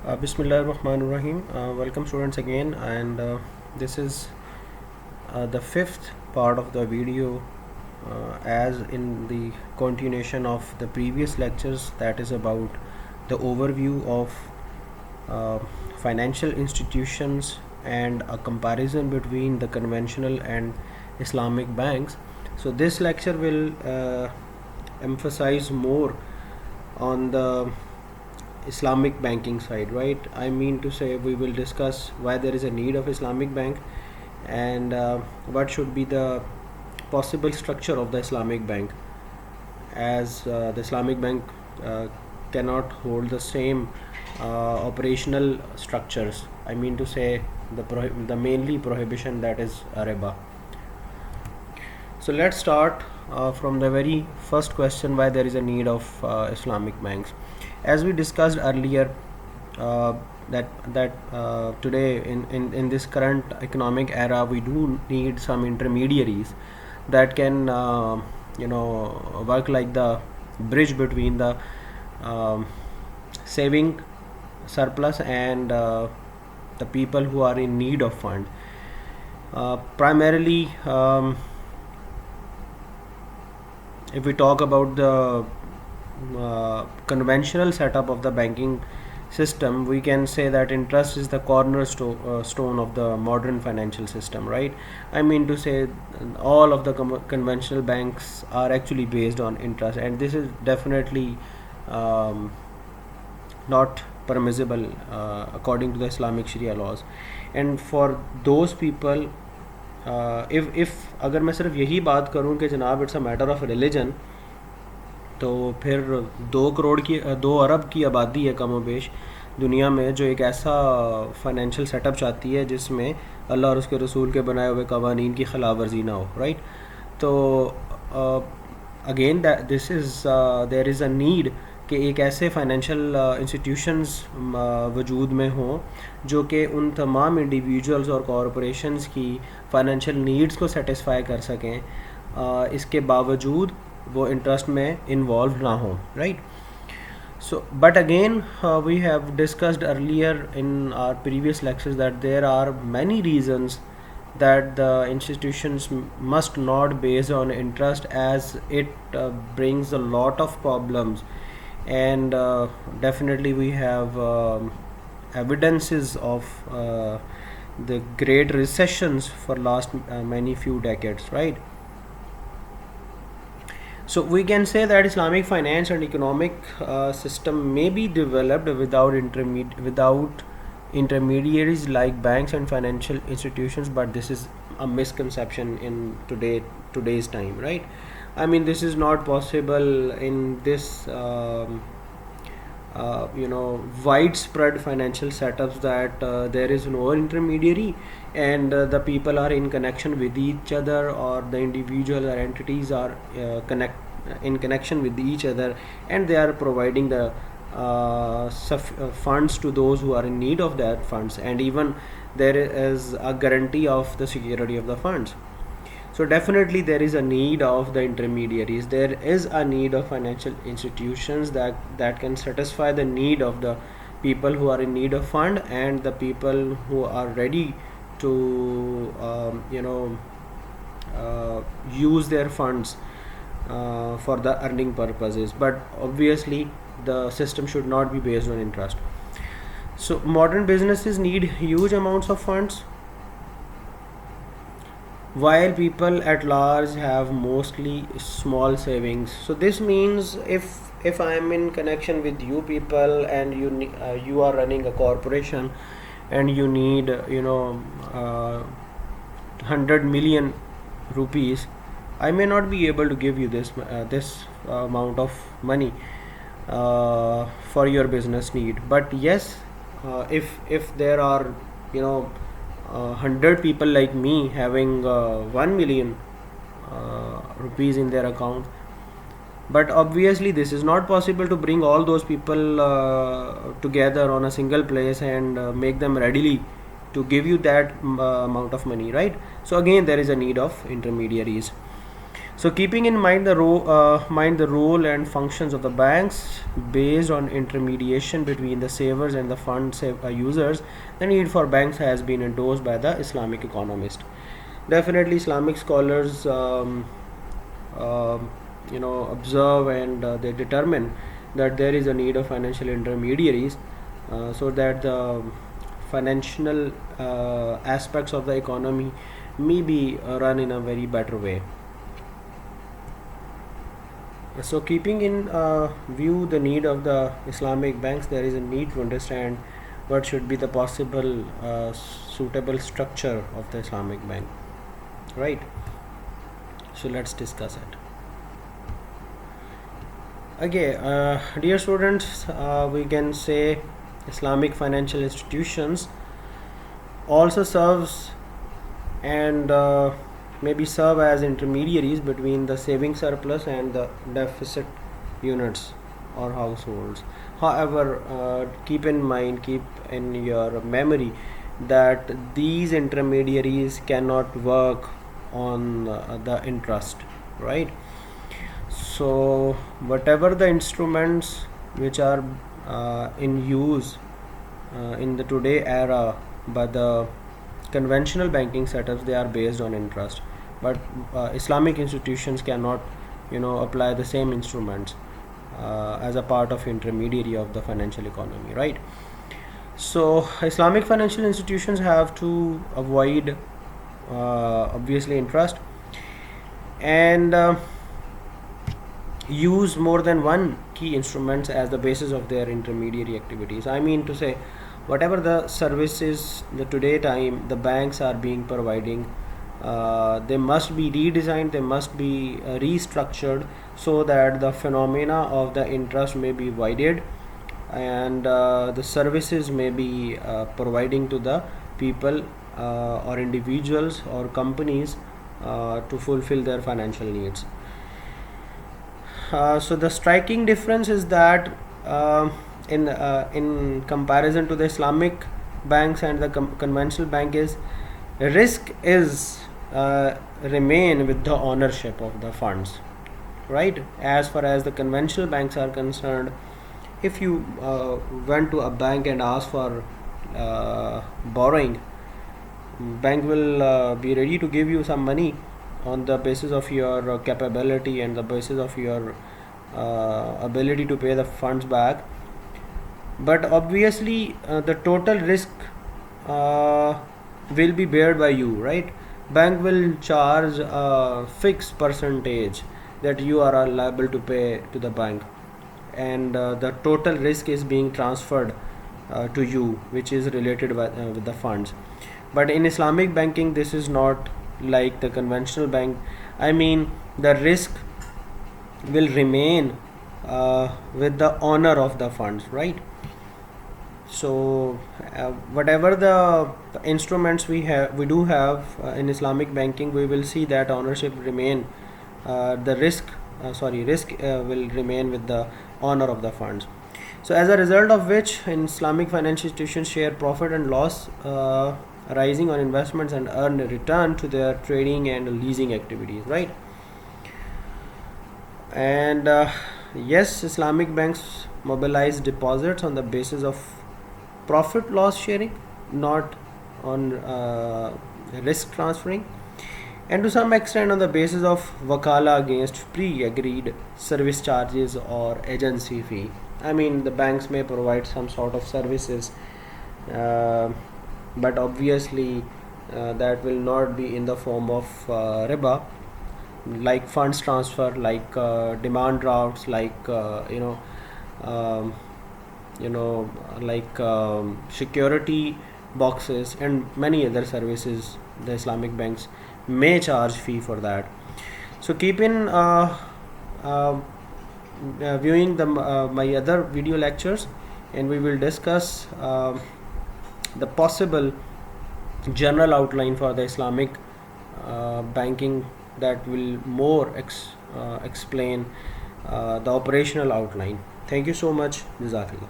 Bismillahirrahmanirrahim. Welcome students again, and this is the fifth part of the video, as in the continuation of the previous lectures, that is about the overview of uh, financial institutions and a comparison between the conventional and Islamic banks. So this lecture will emphasize more on the Islamic banking side, right? I mean to say, we will discuss why there is a need of Islamic bank, and what should be the possible structure of the Islamic bank, as the Islamic bank uh, cannot hold the same operational structures. I mean to say, the mainly prohibition, that is riba. So let's start from the very first question, why there is a need of Islamic banks. As we discussed earlier, uh, that today in this current economic era, we do need some intermediaries that can work like the bridge between the um, saving surplus and the people who are in need of fund. Primarily, if we talk about the conventional setup of the banking system, we can say that interest is the cornerstone of the modern financial system, right? I mean to say, all of the conventional banks are actually based on interest, and this is definitely um, not permissible according to the Islamic Sharia laws. And for those people, if अगर मैं सिर्फ यही बात करूं कि जनाब it's a matter of religion, तो फिर 2 अरब की आबादी है कम बेश दुनिया में, जो एक ऐसा फाइनेंशियल सेटअप चाहती है जिसमें अल्लाह और उसके रसूल के बनाए हुए कवानीन की खिलाफ वर्जी ना हो, राइट? तो again this is there is a need कि एक ऐसे फाइनेंशियल इंस्टीट्यूशंस वजूद में हों जो कि उन तमाम इंडिविजुअल्स और कॉरपोरेशंस की फाइनेंशियल नीड्स को सेटिस्फाई कर सकें, इसके बावजूद वो इंटरेस्ट में इन्वॉल्व ना हो, right? So, but again, we have discussed earlier in our previous lectures that there are many reasons that the institutions must not base on interest, as it brings a lot of problems. And definitely we have evidences of the great recessions for last many few decades, right? So we can say that Islamic finance and economic system may be developed without intermediaries like banks and financial institutions, but this is a misconception in today's time, right? I mean, this is not possible in this widespread financial setups, that there is no intermediary, and the people are in connection with each other, or the individual or entities are in connection with each other, and they are providing the funds to those who are in need of that funds, and even there is a guarantee of the security of the funds. So definitely there is a need of the intermediaries. There is a need of financial institutions that can satisfy the need of the people who are in need of fund, and the people who are ready to use their funds for the earning purposes. But obviously the system should not be based on interest. So modern businesses need huge amounts of funds, while people at large have mostly small savings. So this means, if I am in connection with you people, and you are running a corporation, and you need 100 million rupees, I may not be able to give you this amount of money for your business need. But yes, if there are 100 people like me having 1 million rupees in their account, but obviously this is not possible to bring all those people together on a single place and make them readily to give you that amount of money, right? So again, there is a need of intermediaries. So keeping in mind the role and functions of the banks based on intermediation between the savers and the users, the need for banks has been endorsed by the Islamic economist. Definitely, Islamic scholars, observe and they determine that there is a need of financial intermediaries, so that the financial aspects of the economy may be run in a very better way. So keeping in view the need of the Islamic banks, there is a need to understand what should be the possible suitable structure of the Islamic bank, right? So let's discuss it. Okay, dear students, we can say Islamic financial institutions also serves and maybe serve as intermediaries between the saving surplus and the deficit units or households. However, keep in your memory that these intermediaries cannot work on the interest, right? So whatever the instruments which are in use in the today era by the conventional banking setups, they are based on interest, but Islamic institutions cannot apply the same instruments as a part of intermediary of the financial economy, right? So Islamic financial institutions have to avoid obviously interest and use more than one key instruments as the basis of their intermediary activities. I mean to say, whatever the services the today time the banks are being providing, they must be redesigned, they must be restructured so that the phenomena of the interest may be avoided and the services may be providing to the people or individuals or companies to fulfill their financial needs. So the striking difference is that in comparison to the Islamic banks and the conventional bank is risk is remain with the ownership of the funds, right? As far as the conventional banks are concerned, if you went to a bank and asked for borrowing, bank will be ready to give you some money on the basis of your capability and the basis of your ability to pay the funds back, but obviously the total risk will be bared by you, right? Bank will charge a fixed percentage that you are liable to pay to the bank, and the total risk is being transferred to you, which is related with the funds. But in Islamic banking, this is not like the conventional bank. I mean, the risk will remain with the owner of the funds, right? So whatever the instruments we do have in Islamic banking, we will see that ownership remain, the risk will remain with the owner of the funds. So as a result of which, in Islamic financial institutions share profit and loss arising on investments and earn a return to their trading and leasing activities, right? And yes, Islamic banks mobilize deposits on the basis of profit loss sharing, not on risk transferring, and to some extent on the basis of wakala against pre-agreed service charges or agency fee. I mean, the banks may provide some sort of services, but obviously that will not be in the form of riba, like funds transfer, like demand drafts, like security boxes and many other services. The Islamic banks may charge fee for that. So keep in viewing my other video lectures, and we will discuss the possible general outline for the Islamic banking that will more explain the operational outline. Thank you so much. Jazakallah.